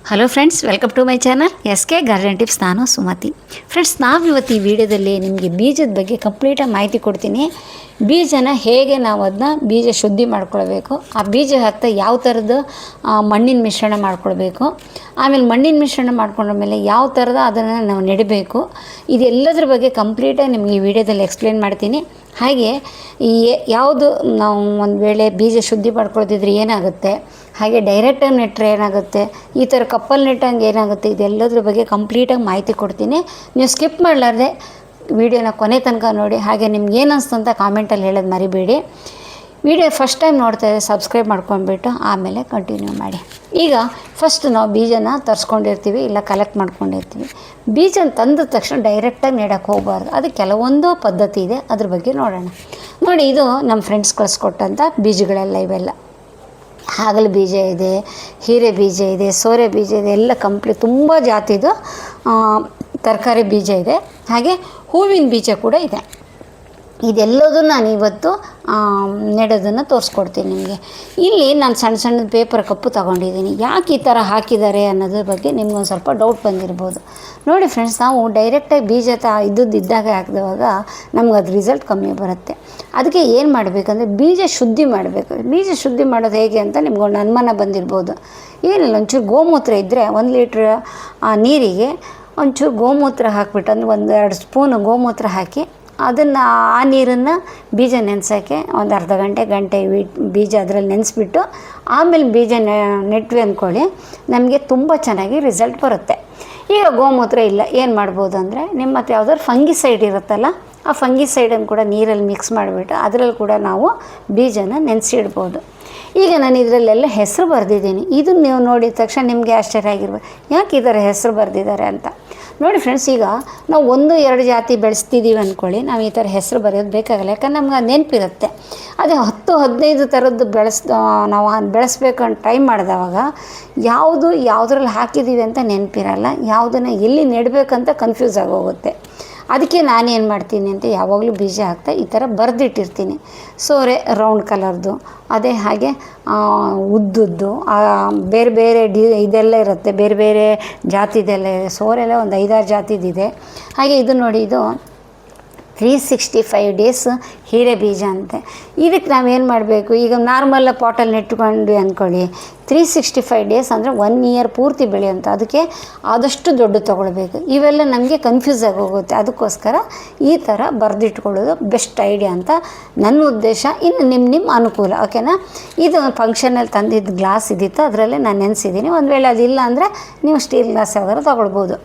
Hello friends, welcome to my channel SK garden tips. ನಾನು Sumathi. Friends, ನಾವಿವತ್ತು ಈ ವಿಡಿಯೋದಲ್ಲಿ ನಿಮಗೆ ಬೀಜದ ಬಗ್ಗೆ ಕಂಪ್ಲೀಟಾಗಿ ಮಾಹಿತಿ ಕೊಡ್ತೀನಿ. ಬೀಜನ ಹೇಗೆ ನಾವು ಅದನ್ನ ಬೀಜ ಶುದ್ಧಿ ಮಾಡ್ಕೊಳ್ಬೇಕು, ಆ ಬೀಜ ಹತ್ತ ಯಾವ ಥರದ ಮಣ್ಣಿನ ಮಿಶ್ರಣ ಮಾಡ್ಕೊಳ್ಬೇಕು, ಆಮೇಲೆ ಮಣ್ಣಿನ ಮಿಶ್ರಣ ಮಾಡ್ಕೊಂಡ್ಮೇಲೆ ಯಾವ ಥರದ ಅದನ್ನು ನಾವು ನೆಡಬೇಕು, ಇದೆಲ್ಲದ್ರ ಬಗ್ಗೆ ಕಂಪ್ಲೀಟಾಗಿ ನಿಮಗೆ ಈ ವಿಡಿಯೋದಲ್ಲಿ ಎಕ್ಸ್ಪ್ಲೇನ್ ಮಾಡ್ತೀನಿ. ಹಾಗೆ ಈ ಯಾವುದು ನಾವು ಒಂದು ವೇಳೆ ಬೀಜ ಶುದ್ಧಿ ಮಾಡ್ಕೊಳ್ತಿದ್ರೆ ಏನಾಗುತ್ತೆ, ಹಾಗೆ ಡೈರೆಕ್ಟಾಗಿ ನೆಟ್ಟರೆ ಏನಾಗುತ್ತೆ, ಈ ಥರ ಕಪ್ಪಲ್ಲಿ ನೆಟ್ಟಂಗೆ ಏನಾಗುತ್ತೆ, ಇದೆಲ್ಲದ್ರ ಬಗ್ಗೆ ಕಂಪ್ಲೀಟಾಗಿ ಮಾಹಿತಿ ಕೊಡ್ತೀನಿ. ನೀವು ಸ್ಕಿಪ್ ಮಾಡಲಾರ್ದೆ ವಿಡಿಯೋನ ಕೊನೆ ತನಕ ನೋಡಿ. ಹಾಗೆ ನಿಮ್ಗೆ ಏನು ಅನಿಸ್ತು ಅಂತ ಕಾಮೆಂಟಲ್ಲಿ ಹೇಳೋದು ಮರಿಬೇಡಿ. ವಿಡಿಯೋ ಫಸ್ಟ್ ಟೈಮ್ ನೋಡ್ತಾ ಇದ್ದರೆ ಸಬ್ಸ್ಕ್ರೈಬ್ ಮಾಡ್ಕೊಂಡ್ಬಿಟ್ಟು ಆಮೇಲೆ ಕಂಟಿನ್ಯೂ ಮಾಡಿ. ಈಗ ಫಸ್ಟ್ ನಾವು ಬೀಜನ ತರಿಸ್ಕೊಂಡಿರ್ತೀವಿ, ಇಲ್ಲ ಕಲೆಕ್ಟ್ ಮಾಡ್ಕೊಂಡಿರ್ತೀವಿ. ಬೀಜನ ತಂದ ತಕ್ಷಣ ಡೈರೆಕ್ಟಾಗಿ ನೆಡಕ್ಕೆ ಹೋಗಬಾರ್ದು. ಅದು ಕೆಲವೊಂದು ಪದ್ಧತಿ ಇದೆ, ಅದ್ರ ಬಗ್ಗೆ ನೋಡೋಣ. ನೋಡಿ, ಇದು ನಮ್ಮ ಫ್ರೆಂಡ್ಸ್ ಕಳಿಸ್ಕೊಟ್ಟಂಥ ಬೀಜಗಳೆಲ್ಲ ಇವೆಲ್ಲ. ಹಾಗಲ ಬೀಜ ಇದೆ, ಹೀರೆ ಬೀಜ ಇದೆ, ಸೋರೆ ಬೀಜ ಇದೆ, ಎಲ್ಲ ಕಂಪ್ಲೀಟ್ ತುಂಬ ಜಾತಿದು ತರಕಾರಿ ಬೀಜ ಇದೆ. ಹಾಗೆ ಹೂವಿನ ಬೀಜ ಕೂಡ ಇದೆ. ಇದೆಲ್ಲದೂ ನಾನು ಇವತ್ತು ನೆಡೋದನ್ನು ತೋರಿಸ್ಕೊಡ್ತೀನಿ ನಿಮಗೆ. ಇಲ್ಲಿ ನಾನು ಸಣ್ಣ ಸಣ್ಣದ ಪೇಪರ್ ಕಪ್ಪು ತೊಗೊಂಡಿದ್ದೀನಿ. ಯಾಕೆ ಈ ಥರ ಹಾಕಿದ್ದಾರೆ ಅನ್ನೋದ್ರ ಬಗ್ಗೆ ನಿಮ್ಗೊಂದು ಸ್ವಲ್ಪ ಡೌಟ್ ಬಂದಿರ್ಬೋದು. ನೋಡಿ ಫ್ರೆಂಡ್ಸ್, ನಾವು ಡೈರೆಕ್ಟಾಗಿ ಬೀಜ ಇದ್ದಾಗ ಹಾಕಿದವಾಗ ನಮ್ಗೆ ಅದು ರಿಸಲ್ಟ್ ಕಮ್ಮಿ ಬರುತ್ತೆ. ಅದಕ್ಕೆ ಏನು ಮಾಡಬೇಕಂದ್ರೆ ಬೀಜ ಶುದ್ಧಿ ಮಾಡಬೇಕು. ಬೀಜ ಶುದ್ಧಿ ಮಾಡೋದು ಹೇಗೆ ಅಂತ ನಿಮ್ಗೊಂದು ಅನುಮಾನ ಬಂದಿರ್ಬೋದು. ಏನಿಲ್ಲ, ಒಂಚೂರು ಗೋಮೂತ್ರ ಇದ್ದರೆ 1 ಲೀಟ್ರ್ ನೀರಿಗೆ ಒಂಚೂರು ಗೋಮೂತ್ರ ಹಾಕಿಬಿಟ್ಟು, ಅಂದರೆ 1-2 ಸ್ಪೂನು ಗೋಮೂತ್ರ ಹಾಕಿ ಅದನ್ನು ಆ ನೀರನ್ನು ಬೀಜ ನೆನೆಸೋಕ್ಕೆ ಒಂದು ಅರ್ಧ ಗಂಟೆ ಬೀಜ ಅದರಲ್ಲಿ ನೆನೆಸ್ಬಿಟ್ಟು ಆಮೇಲೆ ಬೀಜ ನೆಟ್ವಿ ಅಂದ್ಕೊಳ್ಳಿ, ನಮಗೆ ತುಂಬ ಚೆನ್ನಾಗಿ ರಿಸಲ್ಟ್ ಬರುತ್ತೆ. ಈಗ ಗೋಮೂತ್ರ ಇಲ್ಲ, ಏನು ಮಾಡ್ಬೋದು ಅಂದರೆ ನಿಮ್ಮ ಹತ್ರ ಯಾವ್ದಾದ್ರು ಫಂಗಿಸೈಡ್ ಇರುತ್ತಲ್ಲ, ಆ ಫಂಗಿಸೈಡನ್ನು ಕೂಡ ನೀರಲ್ಲಿ ಮಿಕ್ಸ್ ಮಾಡಿಬಿಟ್ಟು ಅದರಲ್ಲಿ ಕೂಡ ನಾವು ಬೀಜನ ನೆನೆಸಿಡ್ಬೋದು. ಈಗ ನಾನು ಇದರಲ್ಲೆಲ್ಲ ಹೆಸರು ಬರೆದಿದ್ದೀನಿ. ಇದನ್ನು ನೀವು ನೋಡಿದ ತಕ್ಷಣ ನಿಮಗೆ ಆಶ್ಚರ್ಯ ಆಗಿರ್ಬೋದು, ಯಾಕೆ ಈ ಥರ ಹೆಸರು ಬರೆದಿದ್ದಾರೆ ಅಂತ. ನೋಡಿ ಫ್ರೆಂಡ್ಸ್, ಈಗ ನಾವು 1-2 ಜಾತಿ ಬೆಳೆಸ್ತಿದ್ದೀವಿ ಅಂದ್ಕೊಳ್ಳಿ, ನಾವು ಈ ಥರ ಹೆಸರು ಬರೆಯೋದು ಬೇಕಾಗಲ್ಲ. ಯಾಕಂದ್ರೆ ನಮ್ಗೆ ಅದು ನೆನಪಿರುತ್ತೆ. ಅದೇ 10-15 ಥರದ್ದು ನಾವು ಬೆಳೆಸ್ಬೇಕಂತ ಟ್ರೈ ಮಾಡಿದವಾಗ ಯಾವುದ್ರಲ್ಲಿ ಹಾಕಿದ್ದೀವಿ ಅಂತ ನೆನಪಿರಲ್ಲ, ಯಾವುದನ್ನು ಎಲ್ಲಿ ನೆಡಬೇಕಂತ ಕನ್ಫ್ಯೂಸ್ ಆಗೋಗುತ್ತೆ. ಅದಕ್ಕೆ ನಾನೇನು ಮಾಡ್ತೀನಿ ಅಂತ ಯಾವಾಗಲೂ ಬೀಜ ಹಾಕ್ತಾ ಈ ಥರ ಬರೆದಿಟ್ಟಿರ್ತೀನಿ. ಸೋರೆ ರೌಂಡ್ ಕಲರ್ದು, ಅದೇ ಹಾಗೆ ಉದ್ದುದ್ದು ಬೇರೆ ಬೇರೆ ಇದೆಲ್ಲ ಇರುತ್ತೆ, ಬೇರೆ ಬೇರೆ ಜಾತಿದೆಲ್ಲ ಇದೆ. ಸೋರೆಲ್ಲ ಒಂದು 5-6 ಜಾತಿದಿದೆ. ಹಾಗೆ ಇದು ನೋಡಿ, ಇದು 365 ಡೇಸ್ ಹೀರೆ ಬೀಜ ಅಂತೆ. ಇದಕ್ಕೆ ನಾವೇನು ಮಾಡಬೇಕು, ಈಗ ನಾರ್ಮಲ್ಲ ಪಾಟಲ್ಲಿ ನೆಟ್ಕೊಂಡ್ವಿ ಅಂದ್ಕೊಳ್ಳಿ, 365 ಡೇಸ್ ಅಂದರೆ 1 ಇಯರ್ ಪೂರ್ತಿ ಬೆಳೆಯುವಂಥ. ಅದಕ್ಕೆ ಆದಷ್ಟು ದೊಡ್ಡ ತೊಗೊಳ್ಬೇಕು. ಇವೆಲ್ಲ ನಮಗೆ ಕನ್ಫ್ಯೂಸ್ ಆಗಿ ಹೋಗುತ್ತೆ. ಅದಕ್ಕೋಸ್ಕರ ಈ ಥರ ಬರೆದಿಟ್ಕೊಳ್ಳೋದು ಬೆಸ್ಟ್ ಐಡಿಯಾ ಅಂತ ನನ್ನ ಉದ್ದೇಶ. ಇನ್ನು ನಿಮ್ಮ ಅನುಕೂಲ, ಓಕೆನಾ. ಇದು ಫಂಕ್ಷನಲ್ಲಿ ತಂದಿದ್ದು ಗ್ಲಾಸ್ ಇದ್ದಿತ್ತು, ಅದರಲ್ಲೇ ನಾನು ನೆನೆಸಿದ್ದೀನಿ. ಒಂದು ವೇಳೆ ಅದಿಲ್ಲ ಅಂದರೆ ನೀವು ಸ್ಟೀಲ್ ಗ್ಲಾಸ್ ಯಾವ್ದಾರು ತೊಗೊಳ್ಬೋದು.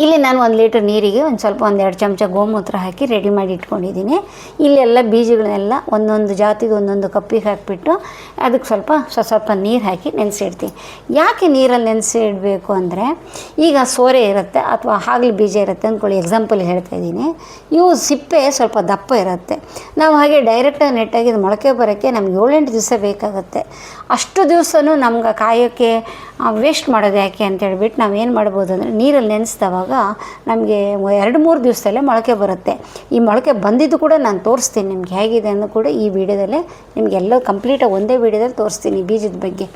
ಇಲ್ಲಿ ನಾನು 1 ಲೀಟ್ರ್ ನೀರಿಗೆ ಒಂದು 2 ಚಮಚ ಗೋಮೂತ್ರ ಹಾಕಿ ರೆಡಿ ಮಾಡಿ ಇಟ್ಕೊಂಡಿದ್ದೀನಿ. ಇಲ್ಲೆಲ್ಲ ಬೀಜಗಳನ್ನೆಲ್ಲ ಒಂದೊಂದು ಜಾತಿಗೆ ಒಂದೊಂದು ಕಪ್ಪಿಗೆ ಹಾಕಿಬಿಟ್ಟು ಅದಕ್ಕೆ ಸ್ವಲ್ಪ ನೀರು ಹಾಕಿ ನೆನೆಸಿಡ್ತೀನಿ. ಯಾಕೆ ನೀರಲ್ಲಿ ನೆನೆಸಿ ಇಡಬೇಕು ಅಂದರೆ, ಈಗ ಸೋರೆ ಇರುತ್ತೆ ಅಥವಾ ಹಾಗಲ ಬೀಜ ಇರುತ್ತೆ ಅಂದ್ಕೊಳ್ಳಿ, ಎಕ್ಸಾಂಪಲ್ ಹೇಳ್ತಾ ಇದ್ದೀನಿ. ಇವು ಸಿಪ್ಪೆ ಸ್ವಲ್ಪ ದಪ್ಪ ಇರುತ್ತೆ. ನಾವು ಹಾಗೆ ಡೈರೆಕ್ಟಾಗಿ ನೆಟ್ಟಾಗಿ ಇದು ಮೊಳಕೆ ಬರೋಕ್ಕೆ ನಮ್ಗೆ 7-8 ದಿವಸ ಬೇಕಾಗುತ್ತೆ. ಅಷ್ಟು ದಿವಸನೂ ನಮ್ಗೆ ಕಾಯೋಕ್ಕೆ ವೇಸ್ಟ್ ಮಾಡೋದು ಯಾಕೆ ಅಂತೇಳ್ಬಿಟ್ಟು ನಾವೇನು ಮಾಡ್ಬೋದು ಅಂದರೆ, ನೀರಲ್ಲಿ ನೆನೆಸಿದವಾಗ ನಮಗೆ 2-3 ದಿವಸದಲ್ಲೇ ಮೊಳಕೆ ಬರುತ್ತೆ. ಈ ಮೊಳಕೆ ಬಂದಿದ್ದು ಕೂಡ ನಾನು ತೋರಿಸ್ತೀನಿ ನಿಮ್ಗೆ ಹೇಗಿದೆ ಅನ್ನೋ ಕೂಡ ಈ ವಿಡಿಯೋದಲ್ಲೇ ನಿಮಗೆಲ್ಲ ಕಂಪ್ಲೀಟಾಗಿ ಒಂದೇ ವಿಡಿಯೋದಲ್ಲಿ ತೋರಿಸ್ತೀನಿ ಬೀಜದ ಬಗ್ಗೆ.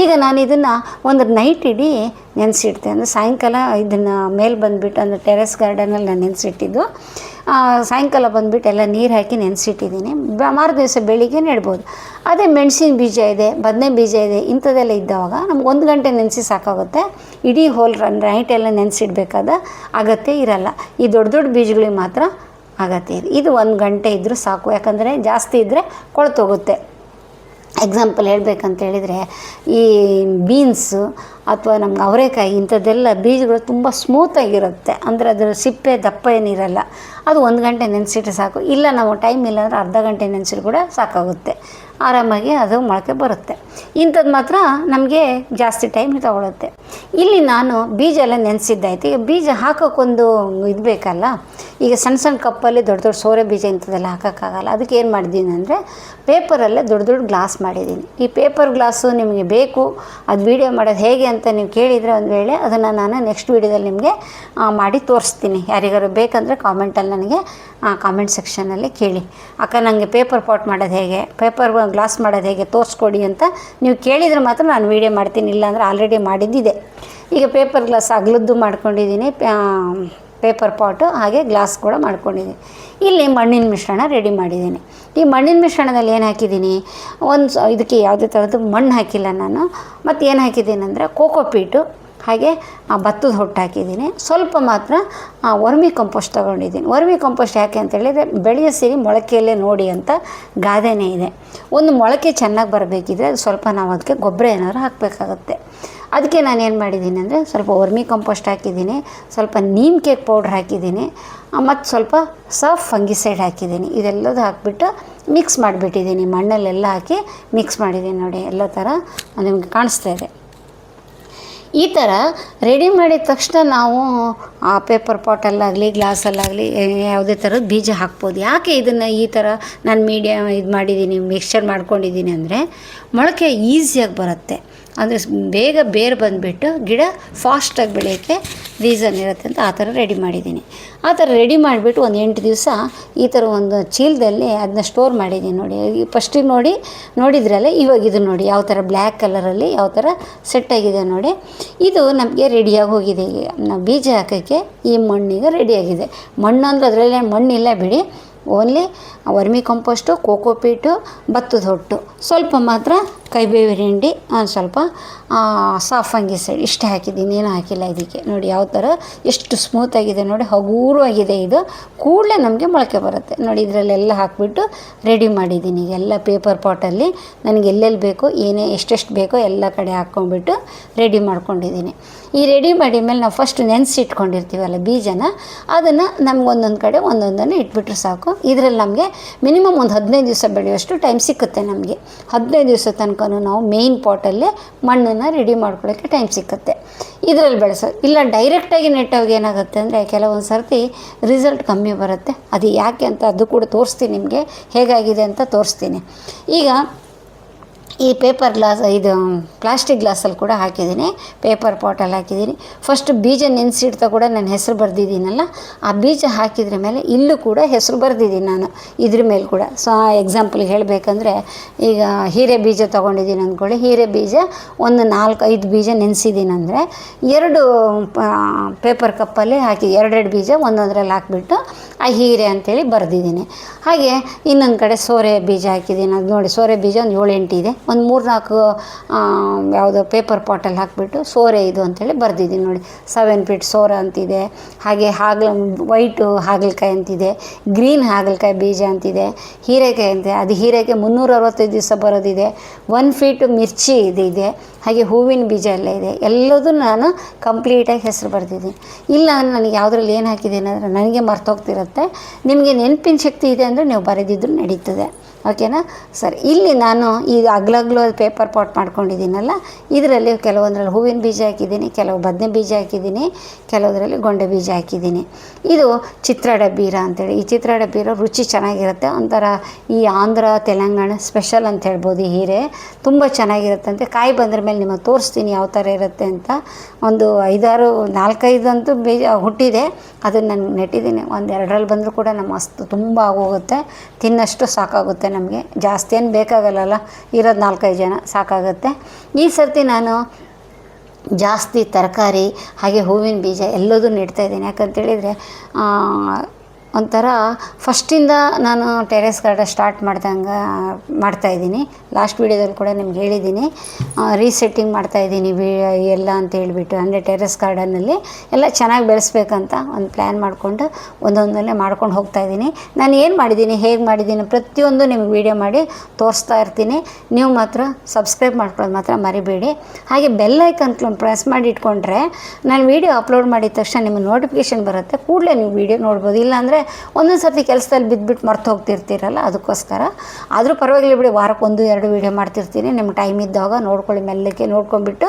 ಈಗ ನಾನು ಇದನ್ನು ಒಂದು ನೈಟ್ ಇಡೀ ನೆನೆಸಿಡ್ತೇನೆ. ಅಂದರೆ ಸಾಯಂಕಾಲ ಇದನ್ನು ಮೇಲೆ ಬಂದುಬಿಟ್ಟು, ಅಂದರೆ ಟೆರೆಸ್ ಗಾರ್ಡನಲ್ಲಿ ನಾನು ನೆನೆಸಿಟ್ಟಿದ್ದು. ಸಾಯಂಕಾಲ ಬಂದುಬಿಟ್ಟು ಎಲ್ಲ ನೀರು ಹಾಕಿ ನೆನೆಸಿಟ್ಟಿದ್ದೀನಿ. ಮಾರು ದಿವಸ ಬೆಳಿಗ್ಗೆ ನೆಡ್ಬೋದು. ಅದೇ ಮೆಣಸಿನ ಬೀಜ ಇದೆ, ಬದನೆ ಬೀಜ ಇದೆ, ಇಂಥದ್ದೆಲ್ಲ ಇದ್ದವಾಗ ನಮ್ಗೆ 1 ಗಂಟೆ ನೆನೆಸಿ ಸಾಕಾಗುತ್ತೆ. ಇಡೀ ನೈಟ್ ಎಲ್ಲ ನೆನೆಸಿಡ್ಬೇಕಾದ ಅಗತ್ಯ ಇರಲ್ಲ. ಈ ದೊಡ್ಡ ಬೀಜಗಳಿಗೆ ಮಾತ್ರ ಅಗತ್ಯ ಇದೆ. ಇದು 1 ಗಂಟೆ ಇದ್ದರೂ ಸಾಕು, ಯಾಕಂದರೆ ಜಾಸ್ತಿ ಇದ್ದರೆ ಕೊಳ್ತೋಗುತ್ತೆ. ಎಕ್ಸಾಂಪಲ್ ಹೇಳ್ಬೇಕಂತ ಹೇಳಿದರೆ, ಈ ಬೀನ್ಸು ಅಥವಾ ನಮ್ಗೆ ಅವರೆಕಾಯಿ ಇಂಥದ್ದೆಲ್ಲ ಬೀಜಗಳು ತುಂಬ ಸ್ಮೂತಾಗಿರುತ್ತೆ. ಅಂದರೆ ಅದರ ಸಿಪ್ಪೆ ದಪ್ಪ ಏನಿರಲ್ಲ. ಅದು 1 ಗಂಟೆ ನೆನೆಸಿಟ್ರೆ ಸಾಕು. ಇಲ್ಲ ನಾವು ಟೈಮ್ ಇಲ್ಲ ಅಂದರೆ ಅರ್ಧ ಗಂಟೆ ನೆನೆಸಿದ್ರು ಕೂಡ ಸಾಕಾಗುತ್ತೆ. ಆರಾಮಾಗಿ ಅದು ಮೊಳಕೆ ಬರುತ್ತೆ. ಇಂಥದ್ದು ಮಾತ್ರ ನಮಗೆ ಜಾಸ್ತಿ ಟೈಮ್ ತಗೊಳುತ್ತೆ. ಇಲ್ಲಿ ನಾನು ಬೀಜ ಎಲ್ಲ ನೆನೆಸಿದ್ದಾಯ್ತು. ಈಗ ಬೀಜ ಹಾಕೋಕ್ಕೊಂದು ಇದು ಬೇಕಲ್ಲ. ಈಗ ಸಣ್ಣ ಕಪ್ಪಲ್ಲಿ ದೊಡ್ಡ ಸೋರೆ ಬೀಜ ಇಂಥದ್ದೆಲ್ಲ ಹಾಕೋಕ್ಕಾಗಲ್ಲ. ಅದಕ್ಕೆ ಏನು ಮಾಡಿದ್ದೀನಿ ಅಂದರೆ, ಪೇಪರಲ್ಲೇ ದೊಡ್ಡ ಗ್ಲಾಸ್ ಮಾಡಿದ್ದೀನಿ. ಈ ಪೇಪರ್ ಗ್ಲಾಸು ನಿಮಗೆ ಬೇಕು, ಅದು ವೀಡಿಯೋ ಮಾಡೋದು ಹೇಗೆ ಅಂತ ನೀವು ಕೇಳಿದರೆ ಒಂದು ವೇಳೆ ಅದನ್ನು ನಾನು ನೆಕ್ಸ್ಟ್ ವೀಡಿಯೋದಲ್ಲಿ ನಿಮಗೆ ಮಾಡಿ ತೋರಿಸ್ತೀನಿ. ಯಾರಿಗಾರು ಬೇಕಂದರೆ ಕಾಮೆಂಟಲ್ಲಿ ನನಗೆ ಕಾಮೆಂಟ್ ಸೆಕ್ಷನಲ್ಲಿ ಕೇಳಿ, ಅಕ್ಕ ನನಗೆ ಪೇಪರ್ ಪಾಟ್ ಮಾಡೋದು ಹೇಗೆ, ಪೇಪರ್ ಗ್ಲಾಸ್ ಮಾಡೋದು ಹೇಗೆ ತೋರಿಸ್ಕೊಡಿ ಅಂತ ನೀವು ಕೇಳಿದರೆ ಮಾತ್ರ ನಾನು ವೀಡಿಯೋ ಮಾಡ್ತೀನಿ, ಇಲ್ಲಾಂದರೆ ಆಲ್ರೆಡಿ ಮಾಡಿದ್ದಿದೆ. ಈಗ ಪೇಪರ್ ಗ್ಲಾಸ್ ಅಗಲದ್ದು ಮಾಡ್ಕೊಂಡಿದ್ದೀನಿ, ಪೇಪರ್ ಪಾಟು ಹಾಗೆ ಗ್ಲಾಸ್ ಕೂಡ ಮಾಡ್ಕೊಂಡಿದ್ದೀನಿ. ಇಲ್ಲಿ ಮಣ್ಣಿನ ಮಿಶ್ರಣ ರೆಡಿ ಮಾಡಿದ್ದೀನಿ. ಈ ಮಣ್ಣಿನ ಮಿಶ್ರಣದಲ್ಲಿ ಏನು ಹಾಕಿದ್ದೀನಿ, ಇದಕ್ಕೆ ಯಾವುದೇ ಥರದ್ದು ಮಣ್ಣು ಹಾಕಿಲ್ಲ ನಾನು. ಮತ್ತು ಏನು ಹಾಕಿದ್ದೀನಿ ಅಂದರೆ ಕೋಕೋಪೀಟು ಹಾಗೆ ಭತ್ತದ ಹೊಟ್ಟು ಹಾಕಿದ್ದೀನಿ. ಸ್ವಲ್ಪ ಮಾತ್ರ ವರ್ಮಿ ಕಂಪೋಸ್ಟ್ ತೊಗೊಂಡಿದ್ದೀನಿ. ವರ್ಮಿ ಕಂಪೋಸ್ಟ್ ಯಾಕೆ ಅಂತೇಳಿದರೆ ಬೆಳೆಯೋ ಸಿರಿ ಮೊಳಕೆಯಲ್ಲೇ ನೋಡಿ ಅಂತ ಗಾದೆನೇ ಇದೆ. ಒಂದು ಮೊಳಕೆ ಚೆನ್ನಾಗಿ ಬರಬೇಕಿದ್ರೆ ಅದು ಸ್ವಲ್ಪ ನಾವು ಅದಕ್ಕೆ ಗೊಬ್ಬರ ಏನಾದ್ರು ಹಾಕಬೇಕಾಗತ್ತೆ. ಅದಕ್ಕೆ ನಾನು ಏನು ಮಾಡಿದ್ದೀನಿ ಅಂದರೆ ಸ್ವಲ್ಪ ವರ್ಮಿ ಕಂಪೋಸ್ಟ್ ಹಾಕಿದ್ದೀನಿ, ಸ್ವಲ್ಪ ನೀಮ್ ಕೇಕ್ ಪೌಡ್ರ್ ಹಾಕಿದ್ದೀನಿ, ಮತ್ತು ಸ್ವಲ್ಪ ಸಾಫ್ ಫಂಗಿಸೈಡ್ ಹಾಕಿದ್ದೀನಿ. ಇದೆಲ್ಲದು ಹಾಕಿಬಿಟ್ಟು ಮಿಕ್ಸ್ ಮಾಡಿಬಿಟ್ಟಿದ್ದೀನಿ, ಮಣ್ಣಲ್ಲೆಲ್ಲ ಹಾಕಿ ಮಿಕ್ಸ್ ಮಾಡಿದ್ದೀನಿ. ನೋಡಿ ಎಲ್ಲ ಥರ ನಿಮಗೆ ಕಾಣಿಸ್ತಾ ಇದೆ. ಈ ಥರ ರೆಡಿ ಮಾಡಿದ ತಕ್ಷಣ ನಾವು ಆ ಪೇಪರ್ ಪಾಟಲ್ಲಾಗಲಿ ಗ್ಲಾಸಲ್ಲಾಗಲಿ ಯಾವುದೇ ಥರದ ಬೀಜ ಹಾಕ್ಬೋದು. ಯಾಕೆ ಇದನ್ನು ಈ ಥರ ನಾನು ಇದು ಮಾಡಿದ್ದೀನಿ, ಮಿಕ್ಸ್ಚರ್ ಮಾಡ್ಕೊಂಡಿದ್ದೀನಿ ಅಂದರೆ ಮೊಳಕೆ ಈಸಿಯಾಗಿ ಬರುತ್ತೆ. ಅಂದರೆ ಬೇಗ ಬೇರು ಬಂದುಬಿಟ್ಟು ಗಿಡ ಫಾಸ್ಟಾಗಿ ಬೆಳೆಯೋಕ್ಕೆ ರೀಸನ್ ಇರುತ್ತೆ ಅಂತ ಆ ಥರ ರೆಡಿ ಮಾಡಿದ್ದೀನಿ. ಆ ಥರ ರೆಡಿ ಮಾಡಿಬಿಟ್ಟು ಒಂದು 8 ದಿವಸ ಈ ಥರ ಒಂದು ಚೀಲದಲ್ಲಿ ಅದನ್ನ ಸ್ಟೋರ್ ಮಾಡಿದ್ದೀನಿ. ನೋಡಿ ಫಸ್ಟಿಗೆ ನೋಡಿದ್ರಲ್ಲ, ಇವಾಗ ಇದು ನೋಡಿ ಯಾವ ಥರ ಬ್ಲ್ಯಾಕ್ ಕಲರಲ್ಲಿ ಯಾವ ಥರ ಸೆಟ್ಟಾಗಿದೆ ನೋಡಿ. ಇದು ನಮಗೆ ರೆಡಿಯಾಗಿ ಹೋಗಿದೆ. ಈಗ ನಾವು ಬೀಜ ಹಾಕೋಕ್ಕೆ ಈ ಮಣ್ಣಿಗೆ ರೆಡಿಯಾಗಿದೆ. ಮಣ್ಣು ಅಂದರೆ ಅದರಲ್ಲೇ ಮಣ್ಣಿಲ್ಲ ಬಿಡಿ, ಓನ್ಲಿ ವರ್ಮಿ ಕಂಪೋಸ್ಟು, ಕೋಕೋಪೀಟು, ಭತ್ತದ ಹೊಟ್ಟು, ಸ್ವಲ್ಪ ಮಾತ್ರ ಕೈಬೇವಿನ ಹಿಂಡಿ, ಸ್ವಲ್ಪ ಸಾಫ್ ಫಂಗಿಸೈಡ್ ಇಷ್ಟು ಹಾಕಿದ್ದೀನಿ, ಏನೂ ಹಾಕಿಲ್ಲ ಇದಕ್ಕೆ. ನೋಡಿ ಯಾವ ಥರ ಎಷ್ಟು ಸ್ಮೂತಾಗಿದೆ ನೋಡಿ, ಹಗೂರವಾಗಿದೆ. ಇದು ಕೂಡಲೇ ನಮಗೆ ಮೊಳಕೆ ಬರುತ್ತೆ ನೋಡಿ. ಇದರಲ್ಲೆಲ್ಲ ಹಾಕಿಬಿಟ್ಟು ರೆಡಿ ಮಾಡಿದ್ದೀನಿ. ಈಗ ಎಲ್ಲ ಪೇಪರ್ ಪಾಟಲ್ಲಿ ನನಗೆ ಎಲ್ಲೆಲ್ಲಿ ಬೇಕೋ ಎಷ್ಟೆಷ್ಟು ಬೇಕೋ ಎಲ್ಲ ಕಡೆ ಹಾಕ್ಕೊಂಡ್ಬಿಟ್ಟು ರೆಡಿ ಮಾಡ್ಕೊಂಡಿದ್ದೀನಿ. ಈ ರೆಡಿ ಮಾಡಿದ ಮೇಲೆ ನಾವು ಫಸ್ಟ್ ನೆನೆಸಿಟ್ಕೊಂಡಿರ್ತೀವಲ್ಲ ಬೀಜನ, ಅದನ್ನು ನಮ್ಗೆ ಒಂದೊಂದು ಕಡೆ ಒಂದೊಂದನ್ನು ಇಟ್ಬಿಟ್ರೆ ಸಾಕು. ಇದರಲ್ಲಿ ನಮಗೆ ಮಿನಿಮಮ್ ಒಂದು 15 ದಿವಸ ಬೆಳೆಯುವಷ್ಟು ಟೈಮ್ ಸಿಕ್ಕುತ್ತೆ ನಮಗೆ. 15 ದಿವಸ ತನಕ ನಾವು ಮೇಯ್ನ್ ಪಾಟಲ್ಲೇ ಮಣ್ಣನ್ನು ರೆಡಿ ಮಾಡ್ಕೊಳ್ಳೋಕ್ಕೆ ಟೈಮ್ ಸಿಕ್ಕುತ್ತೆ. ಇದರಲ್ಲಿ ಬೆಳೆಸೋದು ಇಲ್ಲ ಡೈರೆಕ್ಟಾಗಿ ನೆಟ್ಟೋಗಿ ಏನಾಗುತ್ತೆ ಅಂದರೆ ಕೆಲವೊಂದು ಸರ್ತಿ ರಿಸಲ್ಟ್ ಕಮ್ಮಿ ಬರುತ್ತೆ. ಅದು ಯಾಕೆ ಅಂತ ಅದು ಕೂಡ ತೋರಿಸ್ತೀನಿ, ನಿಮಗೆ ಹೇಗಾಗಿದೆ ಅಂತ ತೋರಿಸ್ತೀನಿ. ಈಗ ಈ ಪೇಪರ್ ಗ್ಲಾಸ್, ಇದು ಪ್ಲಾಸ್ಟಿಕ್ ಗ್ಲಾಸಲ್ಲಿ ಕೂಡ ಹಾಕಿದ್ದೀನಿ, ಪೇಪರ್ ಪಾಟಲ್ಲಿ ಹಾಕಿದ್ದೀನಿ. ಫಸ್ಟ್ ಬೀಜ ನೆನೆಸಿಡ್ತಾ ಕೂಡ ನಾನು ಹೆಸರು ಬರೆದಿದ್ದೀನಲ್ಲ, ಆ ಬೀಜ ಹಾಕಿದ್ರ ಮೇಲೆ ಇಲ್ಲೂ ಕೂಡ ಹೆಸರು ಬರೆದಿದ್ದೀನಿ ನಾನು ಇದ್ರ ಮೇಲೆ ಕೂಡ. ಸೊ ಎಕ್ಸಾಂಪಲ್ಗೆ ಹೇಳಬೇಕಂದ್ರೆ, ಈಗ ಹೀರೆ ಬೀಜ ತೊಗೊಂಡಿದ್ದೀನಿ ಅಂದ್ಕೊಳ್ಳಿ, ಹೀರೆ ಬೀಜ ಒಂದು 4-5 ಬೀಜ ನೆನೆಸಿದ್ದೀನಿ ಅಂದರೆ 2 ಪೇಪರ್ ಕಪ್ಪಲ್ಲಿ ಹಾಕಿ 2 ಬೀಜ ಒಂದೊಂದರಲ್ಲಿ ಹಾಕಿಬಿಟ್ಟು ಆ ಹೀರೆ ಅಂಥೇಳಿ ಬರೆದಿದ್ದೀನಿ. ಹಾಗೆ ಇನ್ನೊಂದು ಕಡೆ ಸೋರೆ ಬೀಜ ಹಾಕಿದ್ದೀನಿ. ಅದು ನೋಡಿ ಸೋರೆ ಬೀಜ ಒಂದು 7-8 ಇದೆ. ಒಂದು 3-4 ಯಾವುದೋ ಪೇಪರ್ ಪಾಟಲ್ಲಿ ಹಾಕಿಬಿಟ್ಟು ಸೋರೆ ಇದು ಅಂಥೇಳಿ ಬರೆದಿದ್ದೀನಿ ನೋಡಿ. 7 ಫೀಟ್ ಸೋರೆ ಅಂತಿದೆ. ಹಾಗೆ ವೈಟು ಹಾಗಲಕಾಯಿ ಅಂತಿದೆ, ಗ್ರೀನ್ ಹಾಗಲಕಾಯಿ ಬೀಜ ಅಂತಿದೆ, ಹೀರೆಕಾಯಿ ಅಂತಿದೆ. ಅದು ಹೀರೆಕಾಯಿ 365 ದಿವಸ ಬರೋದಿದೆ. 1 ಫೀಟ್ ಮಿರ್ಚಿ ಇದೆ, ಹಾಗೆ ಹೂವಿನ ಬೀಜ ಎಲ್ಲ ಇದೆ. ಎಲ್ಲದೂ ನಾನು ಕಂಪ್ಲೀಟಾಗಿ ಹೆಸರು ಬರೆದಿದ್ದೀನಿ. ಇಲ್ಲ ನನಗೆ ಯಾವುದ್ರಲ್ಲಿ ಏನು ಹಾಕಿದ್ದೀನಿ ಅಂದರೆ ನನಗೆ ಮರ್ತೋಗ್ತಿರುತ್ತೆ. ನಿಮಗೆ ನೆನಪಿನ ಶಕ್ತಿ ಇದೆ ಅಂದರೆ ನೀವು ಬರೆದಿದ್ರು ನಡೀತದೆ. ಓಕೆನಾ ಸರಿ. ಇಲ್ಲಿ ನಾನು ಈಗ ಅಗ್ಲಗ್ಲು ಪೇಪರ್ ಪಾಟ್ ಮಾಡ್ಕೊಂಡಿದ್ದೀನಲ್ಲ, ಇದರಲ್ಲಿ ಕೆಲವೊಂದರಲ್ಲಿ ಹೂವಿನ ಬೀಜ ಹಾಕಿದ್ದೀನಿ, ಕೆಲವು ಬದನೆ ಬೀಜ ಹಾಕಿದ್ದೀನಿ, ಕೆಲವೊಂದರಲ್ಲಿ ಗೊಂಡೆ ಬೀಜ ಹಾಕಿದ್ದೀನಿ. ಇದು ಚಿತ್ರಾಡ ಬೀರ ಅಂತೇಳಿ. ಈ ಚಿತ್ರಾಡ ಬೀರ ರುಚಿ ಚೆನ್ನಾಗಿರುತ್ತೆ, ಒಂಥರ ಈ ಆಂಧ್ರ ತೆಲಂಗಾಣ ಸ್ಪೆಷಲ್ ಅಂತ ಹೇಳ್ಬೋದು. ಈ ಹೀರೆ ತುಂಬ ಚೆನ್ನಾಗಿರುತ್ತಂತೆ. ಕಾಯಿ ಬಂದ್ರ ಮೇಲೆ ನಿಮಗೆ ತೋರಿಸ್ತೀನಿ ಯಾವ ಥರ ಇರುತ್ತೆ ಅಂತ. ಒಂದು 4-5 ಅಂತೂ ಬೀಜ ಹುಟ್ಟಿದೆ, ಅದನ್ನು ನಾನು ನೆಟ್ಟಿದ್ದೀನಿ. 1-2ರಲ್ಲಿ ಬಂದರೂ ಕೂಡ ನಮ್ಮ ಮಸ್ತ್ ತುಂಬ ಆಗೋಗುತ್ತೆ, ತಿನ್ನಷ್ಟು ಸಾಕಾಗುತ್ತೆ ನಮಗೆ. ಜಾಸ್ತಿ ಏನು ಬೇಕಾಗಲ್ಲ, ಇರೋದು 4-5 ಜನ ಸಾಕಾಗುತ್ತೆ. ಈ ಸರ್ತಿ ನಾನು ಜಾಸ್ತಿ ತರಕಾರಿ ಹಾಗೆ ಹೂವಿನ ಬೀಜ ಎಲ್ಲದೂ ನೆಡ್ತಾಯಿದ್ದೀನಿ. ಯಾಕಂತೇಳಿದರೆ ಒಂಥರ ಫಸ್ಟಿಂದ ನಾನು ಟೆರೆಸ್ ಗಾರ್ಡನ್ ಸ್ಟಾರ್ಟ್ ಮಾಡ್ತಾಯಿದ್ದೀನಿ. ಲಾಸ್ಟ್ ವೀಡಿಯೋದಲ್ಲಿ ಕೂಡ ನಿಮ್ಗೆ ಹೇಳಿದ್ದೀನಿ, ರೀಸೆಟ್ಟಿಂಗ್ ಮಾಡ್ತಾಯಿದ್ದೀನಿ ಎಲ್ಲ ಅಂತ ಹೇಳಿಬಿಟ್ಟು. ಅಂದರೆ ಟೆರೆಸ್ ಗಾರ್ಡನಲ್ಲಿ ಎಲ್ಲ ಚೆನ್ನಾಗಿ ಬೆಳೆಸ್ಬೇಕಂತ ಒಂದು ಪ್ಲ್ಯಾನ್ ಮಾಡಿಕೊಂಡು ಒಂದೊಂದಲ್ಲೇ ಮಾಡ್ಕೊಂಡು ಹೋಗ್ತಾಯಿದ್ದೀನಿ. ನಾನು ಏನು ಮಾಡಿದ್ದೀನಿ, ಹೇಗೆ ಮಾಡಿದ್ದೀನಿ ಪ್ರತಿಯೊಂದು ನಿಮ್ಗೆ ವೀಡಿಯೋ ಮಾಡಿ ತೋರಿಸ್ತಾ ಇರ್ತೀನಿ. ನೀವು ಮಾತ್ರ ಸಬ್ಸ್ಕ್ರೈಬ್ ಮಾಡ್ಕೊಳ್ಳೋದು ಮಾತ್ರ ಮರಿಬೇಡಿ. ಹಾಗೆ ಬೆಲ್ ಐಕಾನ್ ಪ್ರೆಸ್ ಮಾಡಿ ಇಟ್ಕೊಂಡ್ರೆ ನಾನು ವೀಡಿಯೋ ಅಪ್ಲೋಡ್ ಮಾಡಿದ ತಕ್ಷಣ ನಿಮಗೆ ನೋಟಿಫಿಕೇಷನ್ ಬರುತ್ತೆ, ಕೂಡಲೇ ನೀವು ವೀಡಿಯೋ ನೋಡ್ಬೋದು. ಇಲ್ಲಾಂದರೆ ಒಂದೊಂದು ಸರ್ತಿ ಕೆಲಸದಲ್ಲಿ ಬಿದ್ದುಬಿಟ್ಟು ಮರ್ತು ಹೋಗ್ತಿರ್ತೀರಲ್ಲ, ಅದಕ್ಕೋಸ್ಕರ. ಆದರೂ ಪರವಾಗಿಲ್ಲ ಬಿಡಿ, ವಾರಕ್ಕೆ 1-2 ವೀಡಿಯೋ ಮಾಡ್ತಿರ್ತೀನಿ. ನಿಮ್ಗೆ ಟೈಮ್ ಇದ್ದಾಗ ನೋಡ್ಕೊಳ್ಳಿ, ಮೆಲ್ಲಕ್ಕೆ ನೋಡ್ಕೊಂಡ್ಬಿಟ್ಟು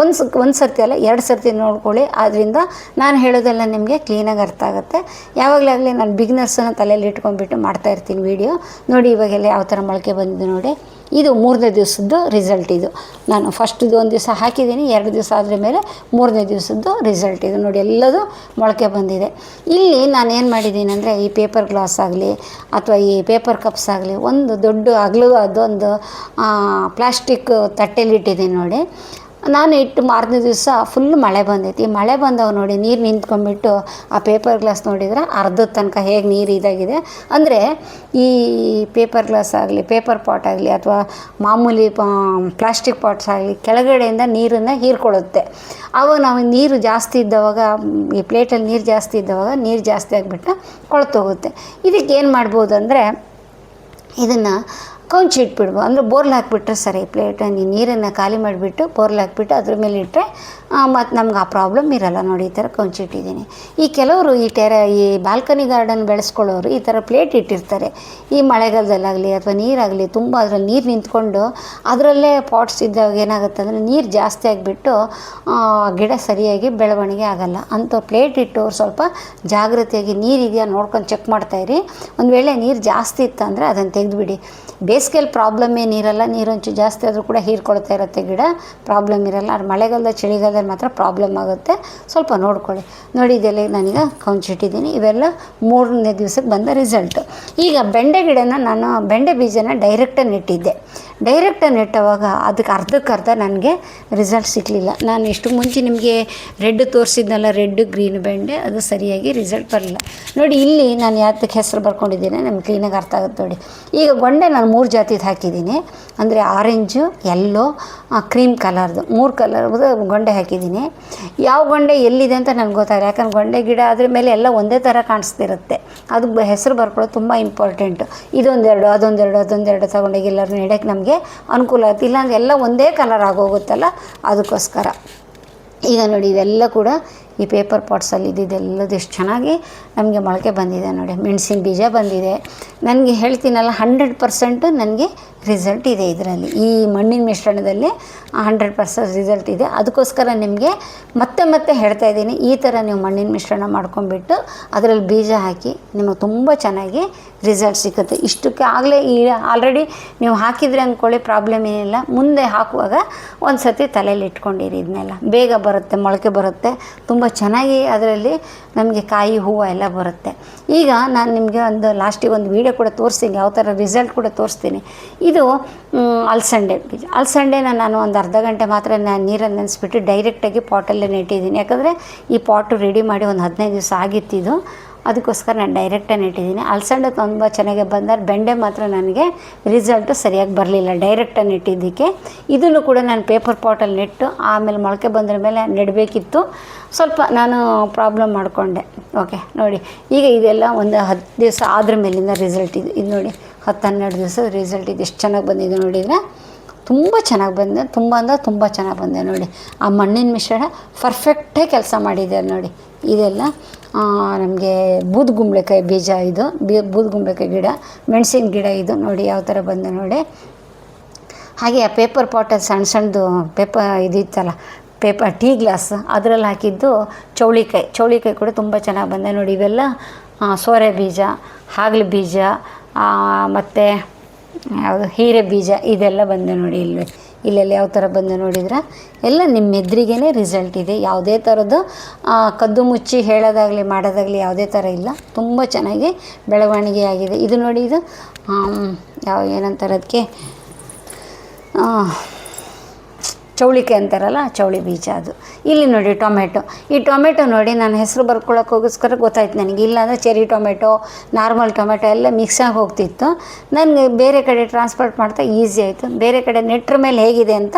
ಒಂದು ಸರ್ತಿ ಅಲ್ಲ 2 ಸರ್ತಿ ನೋಡ್ಕೊಳ್ಳಿ. ಆದ್ದರಿಂದ ನಾನು ಹೇಳೋದೆಲ್ಲ ನಿಮಗೆ ಕ್ಲೀನಾಗಿ ಅರ್ಥ ಆಗುತ್ತೆ. ಯಾವಾಗಲಾಗಲಿ ನಾನು ಬಿಗ್ನರ್ಸನ್ನು ತಲೆಯಲ್ಲಿ ಇಟ್ಕೊಂಡ್ಬಿಟ್ಟು ಮಾಡ್ತಾಯಿರ್ತೀನಿ ವೀಡಿಯೋ. ನೋಡಿ ಇವಾಗೆಲ್ಲ ಯಾವ ಥರ ಮೊಳಕೆ ಬಂದಿದೆ ನೋಡಿ. ಇದು 3ನೇ ದಿವಸದ್ದು ರಿಸಲ್ಟ್. ಇದು ನಾನು ಫಸ್ಟ್ದು 1 ದಿವಸ ಹಾಕಿದ್ದೀನಿ, 2 ದಿವಸ ಆದ್ರ ಮೇಲೆ 3ನೇ ದಿವಸದ್ದು ರಿಸಲ್ಟ್ ಇದು ನೋಡಿ, ಎಲ್ಲದೂ ಮೊಳಕೆ ಬಂದಿದೆ. ಇಲ್ಲಿ ನಾನು ಏನು ಮಾಡಿದ್ದೀನಿ ಅಂದರೆ, ಈ ಪೇಪರ್ ಗ್ಲಾಸ್ ಆಗಲಿ ಅಥವಾ ಈ ಪೇಪರ್ ಕಪ್ಸ್ ಆಗಲಿ ಒಂದು ದೊಡ್ಡ ಅದೊಂದು ಪ್ಲಾಸ್ಟಿಕ್ ತಟ್ಟೆಲಿಟ್ಟಿದ್ದೀನಿ ನೋಡಿ. ನಾನು ಇಟ್ಟು ಮಾರನೇ ದಿವಸ ಫುಲ್ ಮಳೆ ಬಂದೈತಿ. ಮಳೆ ಬಂದವು ನೋಡಿ, ನೀರು ನಿಂತ್ಕೊಂಡ್ಬಿಟ್ಟು ಆ ಪೇಪರ್ ಗ್ಲಾಸ್ ನೋಡಿದ್ರೆ ಅರ್ಧದ ತನಕ ಹೇಗೆ ನೀರು ಇದಾಗಿದೆ ಅಂದರೆ, ಈ ಪೇಪರ್ ಗ್ಲಾಸ್ ಆಗಲಿ, ಪೇಪರ್ ಪಾಟ್ ಆಗಲಿ ಅಥವಾ ಮಾಮೂಲಿ ಪ್ಲಾಸ್ಟಿಕ್ ಪಾಟ್ಸ್ ಆಗಲಿ ಕೆಳಗಡೆಯಿಂದ ನೀರನ್ನು ಹೀರ್ಕೊಳ್ಳುತ್ತೆ. ಅವಾಗ ನಾವು ನೀರು ಜಾಸ್ತಿ ಇದ್ದವಾಗ, ಈ ಪ್ಲೇಟಲ್ಲಿ ನೀರು ಜಾಸ್ತಿ ಇದ್ದವಾಗ ನೀರು ಜಾಸ್ತಿ ಆಗಿಬಿಟ್ಟು ಕೊಳ್ತೋಗುತ್ತೆ. ಇದಕ್ಕೆ ಏನು ಮಾಡ್ಬೋದು ಅಂದರೆ, ಇದನ್ನು ಕೌಂಚಿಟ್ಬಿಡ್ಬೋದು, ಅಂದರೆ ಬೋರ್ಲ್ ಹಾಕಿಬಿಟ್ರೆ ಸರಿ. ಪ್ಲೇಟ್ ನೀರನ್ನು ಖಾಲಿ ಮಾಡಿಬಿಟ್ಟು ಬೋರ್ಲ್ ಹಾಕಿಬಿಟ್ಟು ಅದ್ರ ಮೇಲೆ ಇಟ್ಟರೆ ಮತ್ತು ನಮ್ಗೆ ಆ ಪ್ರಾಬ್ಲಮ್ ಇರೋಲ್ಲ. ನೋಡಿ, ಈ ಥರ ಕೌಂಚಿಟ್ಟಿದ್ದೀನಿ. ಈ ಕೆಲವರು ಈ ಬಾಲ್ಕನಿ ಗಾರ್ಡನ್ ಬೆಳೆಸ್ಕೊಳ್ಳೋರು ಈ ಥರ ಪ್ಲೇಟ್ ಇಟ್ಟಿರ್ತಾರೆ. ಈ ಮಳೆಗಾಲದಲ್ಲಾಗಲಿ ಅಥವಾ ನೀರಾಗಲಿ ತುಂಬ ಅದರಲ್ಲಿ ನೀರು ನಿಂತ್ಕೊಂಡು ಅದರಲ್ಲೇ ಪಾಟ್ಸ್ ಇದ್ದಾಗ ಏನಾಗುತ್ತೆ ಅಂದರೆ, ನೀರು ಜಾಸ್ತಿ ಆಗಿಬಿಟ್ಟು ಗಿಡ ಸರಿಯಾಗಿ ಬೆಳವಣಿಗೆ ಆಗೋಲ್ಲ. ಅಂಥ ಪ್ಲೇಟ್ ಇಟ್ಟವ್ರು ಸ್ವಲ್ಪ ಜಾಗ್ರತೆಯಾಗಿ ನೀರಿದೆಯಾ ನೋಡ್ಕೊಂಡು ಚೆಕ್ ಮಾಡ್ತಾಯಿರಿ. ಒಂದು ವೇಳೆ ನೀರು ಜಾಸ್ತಿ ಇತ್ತಂದರೆ ಅದನ್ನು ತೆಗೆದುಬಿಡಿ. ಬೇಸಿಗೆಯಲ್ಲಿ ಪ್ರಾಬ್ಲಮ್ ಏನಿರಲ್ಲ, ನೀರೊಂಚು ಜಾಸ್ತಿ ಆದರೂ ಕೂಡ ಹೀರ್ಕೊಳ್ತಾ ಇರುತ್ತೆ ಗಿಡ, ಪ್ರಾಬ್ಲಮ್ ಇರಲ್ಲ. ಅದು ಮಳೆಗಾಲದ ಚಳಿಗಾಲದಲ್ಲಿ ಮಾತ್ರ ಪ್ರಾಬ್ಲಮ್ ಆಗುತ್ತೆ, ಸ್ವಲ್ಪ ನೋಡ್ಕೊಳ್ಳಿ. ನೋಡಿ, ಇದೆಲ್ಲ ನಾನೀಗ ಕೌಂಚಿಟ್ಟಿದ್ದೀನಿ. ಇವೆಲ್ಲ 3ನೇ ದಿವಸಕ್ಕೆ ಬಂದ ರಿಸಲ್ಟು. ಈಗ ಬೆಂಡೆ ಗಿಡನ ನಾನು ಬೆಂಡೆ ಬೀಜನ ಡೈರೆಕ್ಟಾಗಿ ನೆಟ್ಟಿದ್ದೆ. ಡೈರೆಕ್ಟಾಗಿ ನೆಟ್ಟವಾಗ ಅದಕ್ಕೆ ಅರ್ಧಕ್ಕರ್ಧ ನನಗೆ ರಿಸಲ್ಟ್ ಸಿಗಲಿಲ್ಲ. ನಾನು ಇಷ್ಟು ಮುಂಚೆ ನಿಮಗೆ ರೆಡ್ ತೋರಿಸಿದ್ನಲ್ಲ, ರೆಡ್ ಗ್ರೀನ್ ಬೆಂಡೆ, ಅದು ಸರಿಯಾಗಿ ರಿಸಲ್ಟ್ ಬರಲಿಲ್ಲ. ನೋಡಿ, ಇಲ್ಲಿ ನಾನು ಯಾತಕ್ಕೆ ಹೆಸರು ಬರ್ಕೊಂಡಿದ್ದೀನಿ ನಮ್ಗೆ ಕ್ಲೀನಾಗಿ ಅರ್ಥ ಆಗುತ್ತೆ ನೋಡಿ. ಈಗ ಗೊಂಡೆ ನಾನು 3 ಜಾತಿದು ಹಾಕಿದ್ದೀನಿ, ಅಂದರೆ ಆರೆಂಜು, ಯೆಲ್ಲೋ, ಕ್ರೀಮ್ ಕಲರ್ದು 3 ಕಲರ್ದು ಗೊಂಡೆ ಹಾಕಿದ್ದೀನಿ. ಯಾವ ಗೊಂಡೆ ಎಲ್ಲಿದೆ ಅಂತ ನನಗೆ ಗೊತ್ತಾಗಲ್ಲ, ಯಾಕಂದ್ರೆ ಗೊಂಡೆ ಗಿಡ ಅದ್ರ ಮೇಲೆ ಎಲ್ಲ ಒಂದೇ ಥರ ಕಾಣಿಸ್ತಿರುತ್ತೆ. ಅದು ಹೆಸರು ಬರ್ಕೊಳ್ಳೋದು ತುಂಬ ಇಂಪಾರ್ಟೆಂಟು. ಇದೊಂದೆರಡು ಅದೊಂದೆರಡು ತಗೊಂಡೋಗಿ ಎಲ್ಲರೂ ನೆಡೋಕ್ಕೆ ನಮಗೆ ಅನುಕೂಲ ಆಗುತ್ತೆ. ಇಲ್ಲಾಂದರೆ ಎಲ್ಲ ಒಂದೇ ಕಲರ್ ಆಗೋಗುತ್ತಲ್ಲ, ಅದಕ್ಕೋಸ್ಕರ. ಈಗ ನೋಡಿ, ಇವೆಲ್ಲ ಕೂಡ ಈ ಪೇಪರ್ ಪಾಟ್ಸಲ್ಲಿ ಇದ್ದಿದ್ದೆಲ್ಲದು ಎಷ್ಟು ಚೆನ್ನಾಗಿ ನಮಗೆ ಮೊಳಕೆ ಬಂದಿದೆ ನೋಡಿ. ಮೆಣಸಿನ ಬೀಜ ಬಂದಿದೆ. ನನಗೆ ಹೇಳ್ತೀನಲ್ಲ, 100% ನನಗೆ ರಿಸಲ್ಟ್ ಇದೆ ಇದರಲ್ಲಿ. ಈ ಮಣ್ಣಿನ ಮಿಶ್ರಣದಲ್ಲಿ 100% ರಿಸಲ್ಟ್ ಇದೆ. ಅದಕ್ಕೋಸ್ಕರ ನಿಮಗೆ ಮತ್ತೆ ಹೇಳ್ತಾ ಇದ್ದೀನಿ, ಈ ಥರ ನೀವು ಮಣ್ಣಿನ ಮಿಶ್ರಣ ಮಾಡ್ಕೊಂಡ್ಬಿಟ್ಟು ಅದರಲ್ಲಿ ಬೀಜ ಹಾಕಿ ನಿಮಗೆ ತುಂಬ ಚೆನ್ನಾಗಿ ರಿಸಲ್ಟ್ ಸಿಗುತ್ತೆ. ಇಷ್ಟಕ್ಕೆ ಆಗಲೇ ಆಲ್ರೆಡಿ ನೀವು ಹಾಕಿದರೆ ಅಂದ್ಕೊಳ್ಳಿ, ಪ್ರಾಬ್ಲಮ್ ಏನಿಲ್ಲ. ಮುಂದೆ ಹಾಕುವಾಗ ಒಂದು ಸತಿ ತಲೆಯಲ್ಲಿ ಇಟ್ಕೊಂಡಿರಿ, ಇದನ್ನೆಲ್ಲ ಬೇಗ ಬರುತ್ತೆ, ಮೊಳಕೆ ಬರುತ್ತೆ, ತುಂಬ ಚೆನ್ನಾಗಿ ಅದರಲ್ಲಿ ನಮಗೆ ಕಾಯಿ ಹೂವು ಎಲ್ಲ ಬರುತ್ತೆ. ಈಗ ನಾನು ನಿಮಗೆ ಲಾಸ್ಟಿಗೆ ಒಂದು ವೀಡಿಯೋ ಕೂಡ ತೋರಿಸ್ತೀನಿ, ಯಾವ ಥರ ರಿಸಲ್ಟ್ ಕೂಡ ತೋರಿಸ್ತೀನಿ. ಇದು ಅಲಸಂಡೆ ಬೀಜ. ಅಲಸಂಡೆನ ನಾನು ಒಂದು ಅರ್ಧ ಗಂಟೆ ಮಾತ್ರ ನಾನು ನೀರಲ್ಲಿ ನೆನೆಸ್ಬಿಟ್ಟು ಡೈರೆಕ್ಟಾಗಿ ಪಾಟಲ್ಲೇ ನೆಟ್ಟಿದ್ದೀನಿ. ಯಾಕಂದರೆ ಈ ಪಾಟು ರೆಡಿ ಮಾಡಿ ಒಂದು 15 ದಿವಸ ಆಗಿತ್ತಿದು, ಅದಕ್ಕೋಸ್ಕರ ನಾನು ಡೈರೆಕ್ಟಾಗಿ ನೆಟ್ಟಿದ್ದೀನಿ. ಅಲಸಂಡೆ ತುಂಬ ಚೆನ್ನಾಗಿ ಬಂದರೆ, ಬೆಂಡೆ ಮಾತ್ರ ನನಗೆ ರಿಸಲ್ಟು ಸರಿಯಾಗಿ ಬರಲಿಲ್ಲ ಡೈರೆಕ್ಟಾಗಿ ನೆಟ್ಟಿದ್ದಕ್ಕೆ. ಇದನ್ನು ಕೂಡ ನಾನು ಪೇಪರ್ ಪಾಟಲ್ಲಿ ನೆಟ್ಟು ಆಮೇಲೆ ಮೊಳಕೆ ಬಂದ್ರ ಮೇಲೆ ನೆಡಬೇಕಿತ್ತು. ಸ್ವಲ್ಪ ನಾನು ಪ್ರಾಬ್ಲಮ್ ಮಾಡಿಕೊಂಡೆ. ಓಕೆ, ನೋಡಿ, ಈಗ ಇದೆಲ್ಲ ಒಂದು 10 ದಿವಸ ಆದ್ರ ಮೇಲಿಂದ ರಿಸಲ್ಟ್ ಇದು ನೋಡಿ, 10-12 ದಿವಸದ ರಿಸಲ್ಟ್ ಇದು ಎಷ್ಟು ಚೆನ್ನಾಗಿ ಬಂದಿದೆ ನೋಡಿದರೆ. ತುಂಬ ಚೆನ್ನಾಗಿ ಬಂದೆ, ತುಂಬ ಚೆನ್ನಾಗಿ ಬಂದೆ ನೋಡಿ. ಆ ಮಣ್ಣಿನ ಮಿಶ್ರಣ ಪರ್ಫೆಕ್ಟಾಗಿ ಕೆಲಸ ಮಾಡಿದೆ ನೋಡಿ. ಇದೆಲ್ಲ ನಮಗೆ ಬೂದುಗುಂಬಳಕಾಯಿ ಬೀಜ, ಇದು ಬೂದುಗುಂಬಳಕಾಯಿ ಗಿಡ, ಮೆಣಸಿನ ಗಿಡ ಇದು ನೋಡಿ ಯಾವ ಥರ ಬಂದೆ ನೋಡಿ. ಹಾಗೆ ಆ ಪೇಪರ್ ಪಾಟಲ್ಲಿ ಸಣ್ಣದು ಇದಿತ್ತಲ್ಲ, ಪೇಪರ್ ಟೀ ಗ್ಲಾಸ್, ಅದರಲ್ಲಿ ಹಾಕಿದ್ದು ಚೌಳಿಕಾಯಿ ಕೂಡ ತುಂಬ ಚೆನ್ನಾಗಿ ಬಂದೆ ನೋಡಿ. ಇವೆಲ್ಲ ಸೋರೆ ಬೀಜ, ಹಾಗಲ ಬೀಜ, ಮತ್ತು ಯಾವುದು ಹೀರೆ ಬೀಜ, ಇದೆಲ್ಲ ಬಂದೆ ನೋಡಿ. ಇಲ್ಲೆಲ್ಲ ಯಾವ ಥರ ಬಂದೆ ನೋಡಿದ್ರೆ ಎಲ್ಲ ನಿಮ್ಮ ಎದುರಿಗೇ ರಿಸಲ್ಟ್ ಇದೆ. ಯಾವುದೇ ಥರದ್ದು ಕದ್ದು ಮುಚ್ಚಿ ಹೇಳೋದಾಗಲಿ ಮಾಡೋದಾಗಲಿ ಯಾವುದೇ ಥರ ಇಲ್ಲ. ತುಂಬ ಚೆನ್ನಾಗಿ ಬೆಳವಣಿಗೆ ಆಗಿದೆ. ಇದು ನೋಡಿ, ಇದು ಏನಂತಾರೆ ಅದಕ್ಕೆ, ಚೌಳಿಕಾಯಿ ಅಂತಾರಲ್ಲ, ಚೌಳಿ ಬೀಜ ಅದು. ಇಲ್ಲಿ ನೋಡಿ ಟೊಮೆಟೊ. ಈ ಟೊಮೆಟೊ ನೋಡಿ, ನಾನು ಹೆಸರು ಬರ್ಕೊಳ್ಳೋಕ್ಕೋಸ್ಕರ ಗೊತ್ತಾಯ್ತು ನನಗೆ. ಇಲ್ಲಾಂದರೆ ಚೆರಿ ಟೊಮೆಟೊ, ನಾರ್ಮಲ್ ಟೊಮೆಟೊ ಎಲ್ಲ ಮಿಕ್ಸಾಗಿ ಹೋಗ್ತಿತ್ತು. ನನಗೆ ಬೇರೆ ಕಡೆ ಟ್ರಾನ್ಸ್ಪೋರ್ಟ್ ಮಾಡ್ತಾ ಈಸಿ ಆಯಿತು. ಬೇರೆ ಕಡೆ ನೆಟ್ರ ಮೇಲೆ ಹೇಗಿದೆ ಅಂತ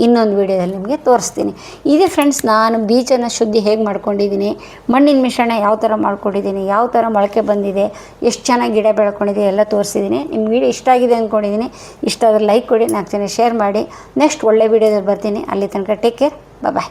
ಇನ್ನೊಂದು ವೀಡಿಯೋದಲ್ಲಿ ನಿಮಗೆ ತೋರಿಸ್ತೀನಿ. ಇದೇ ಫ್ರೆಂಡ್ಸ್, ನಾನು ಬೀಜನ ಶುದ್ಧಿ ಹೇಗೆ ಮಾಡ್ಕೊಂಡಿದ್ದೀನಿ, ಮಣ್ಣಿನ ಮಿಶ್ರಣ ಯಾವ ಥರ ಮಾಡ್ಕೊಂಡಿದ್ದೀನಿ, ಯಾವ ಥರ ಮೊಳಕೆ ಬಂದಿದೆ, ಎಷ್ಟು ಚೆನ್ನಾಗಿ ಗಿಡ ಬೆಳ್ಕೊಂಡಿದೆ ಎಲ್ಲ ತೋರಿಸಿದ್ದೀನಿ. ನಿಮ್ಮ ವೀಡಿಯೋ ಇಷ್ಟ ಆಗಿದೆ ಅಂದ್ಕೊಂಡಿದ್ದೀನಿ. ಇಷ್ಟ ಆದರೆ ಲೈಕ್ ಕೊಡಿ, 4 ಜನ ಶೇರ್ ಮಾಡಿ. ನೆಕ್ಸ್ಟ್ ಒಳ್ಳೆ ವೀಡಿಯೋದಲ್ಲಿ ಬರ್ತೀನಿ. ಅಲ್ಲಿ ತನಕ ಟೇಕ್ ಕೇರ್, ಬಾಯ್.